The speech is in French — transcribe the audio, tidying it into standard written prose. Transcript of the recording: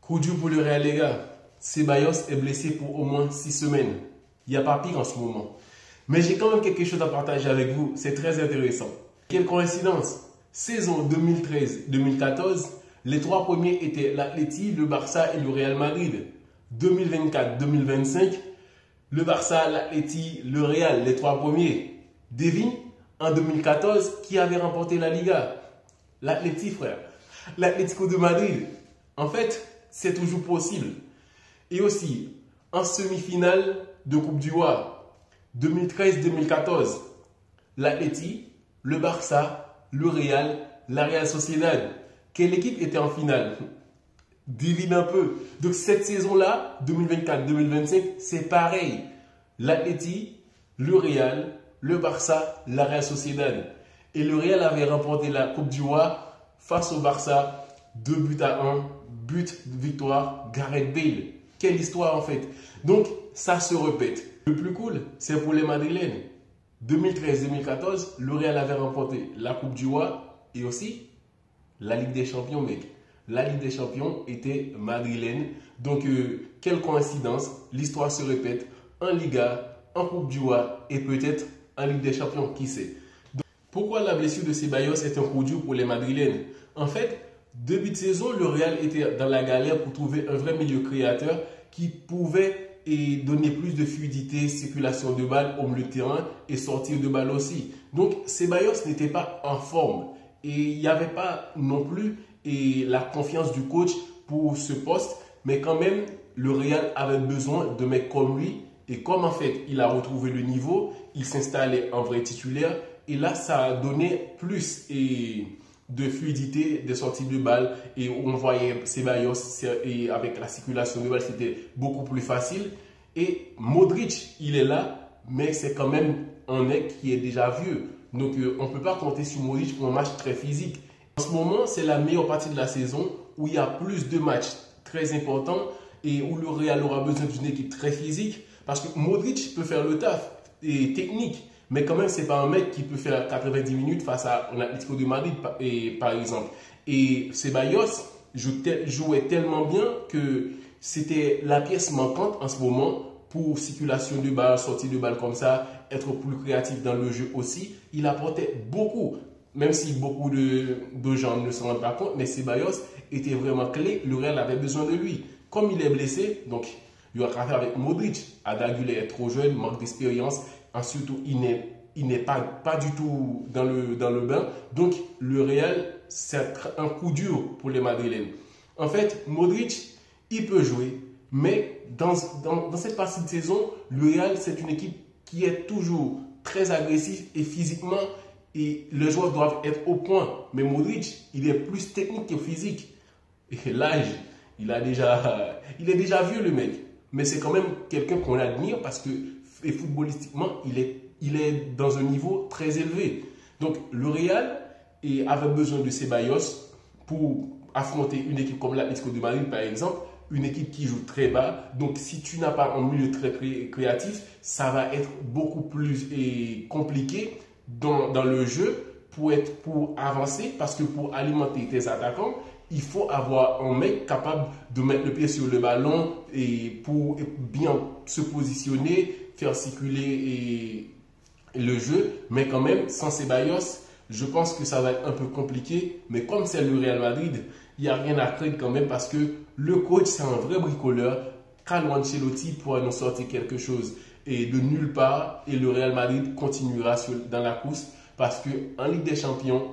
Coup dur pour le Real, les gars. Ceballos est blessé pour au moins 6 semaines. Il n'y a pas pire en ce moment. Mais j'ai quand même quelque chose à partager avec vous. C'est très intéressant. Quelle coïncidence. Saison 2013-2014, les 3 premiers étaient l'Atleti, le Barça et le Real Madrid. 2024-2025, le Barça, l'Atleti, le Real, les 3 premiers. Devine, en 2014, qui avait remporté la Liga? L'Atleti, frère. L'Atlético de Madrid. En fait, c'est toujours possible. Et aussi, en semi-finale de Coupe du Roi, 2013-2014, l'Atleti, le Barça, le Real, la Real Sociedad. Quelle équipe était en finale? Devine un peu. Donc cette saison-là, 2024-2025, c'est pareil. L'Atleti, le Real, le Barça, la Real Sociedad. Et le Real avait remporté la Coupe du Roi face au Barça, 2-1, but de victoire, Gareth Bale. Quelle histoire en fait. Donc ça se répète. Le plus cool, c'est pour les Madrilènes. 2013-2014, le Real avait remporté la Coupe du Roi et aussi la Ligue des Champions, mec. La Ligue des Champions était madrilène. Donc, quelle coïncidence. L'histoire se répète en Liga, en Coupe du Roi et peut-être en Ligue des Champions, qui sait. Donc, pourquoi la blessure de Ceballos est un coup dur pour les Madrilènes? En fait, début de saison, le Real était dans la galère pour trouver un vrai milieu créateur qui pouvait donner plus de fluidité, circulation de balles au milieu de terrain et sortir de balles aussi. Donc, Ceballos n'était pas en forme et il n'y avait pas non plus la confiance du coach pour ce poste, mais quand même, le Real avait besoin de mecs comme lui et comme en fait, il a retrouvé le niveau, il s'installait en vrai titulaire et là, ça a donné plus de fluidité des sorties de balles et on voyait Ceballos et avec la circulation de balles, c'était beaucoup plus facile. Et Modric, il est là, mais c'est quand même un mec qui est déjà vieux. Donc, on ne peut pas compter sur Modric pour un match très physique. En ce moment, c'est la meilleure partie de la saison où il y a plus de matchs très importants et où le Real aura besoin d'une équipe très physique parce que Modric peut faire le taf et technique, mais quand même, ce n'est pas un mec qui peut faire 90 minutes face à l'Atlético de Madrid, par exemple. Et Ceballos jouait tellement bien que c'était la pièce manquante en ce moment pour circulation de balles, sortie de balles comme ça, être plus créatif dans le jeu aussi. Il apportait beaucoup, même si beaucoup de gens ne s'en rendent pas compte, mais Ceballos était vraiment clé. Le Real avait besoin de lui. Comme il est blessé, donc il y aura affaire avec Modric. Adagule est trop jeune, manque d'expérience. Ensuite, il n'est pas du tout dans le bain. Donc, le Real, c'est un coup dur pour les Madrilènes. En fait, Modric, il peut jouer, mais dans cette partie de saison, le Real, c'est une équipe qui est toujours très agressive et physiquement, et les joueurs doivent être au point. Mais Modric, il est plus technique que physique. Et l'âge, il est déjà vieux, le mec. Mais c'est quand même quelqu'un qu'on admire parce que footballistiquement, il est dans un niveau très élevé. Donc, le Real avait besoin de Ceballos pour affronter une équipe comme l'Atlético de Madrid, par exemple, une équipe qui joue très bas. Donc, si tu n'as pas un milieu très créatif, ça va être beaucoup plus compliqué dans le jeu pour avancer, parce que pour alimenter tes attaquants, il faut avoir un mec capable de mettre le pied sur le ballon et pour bien se positionner, faire circuler le jeu. Mais quand même, sans Ceballos, je pense que ça va être un peu compliqué. Mais comme c'est le Real Madrid, il n'y a rien à craindre quand même parce que le coach, c'est un vrai bricoleur. Carlo Ancelotti pourra nous sortir quelque chose et de nulle part. Et le Real Madrid continuera dans la course parce qu'en Ligue des Champions,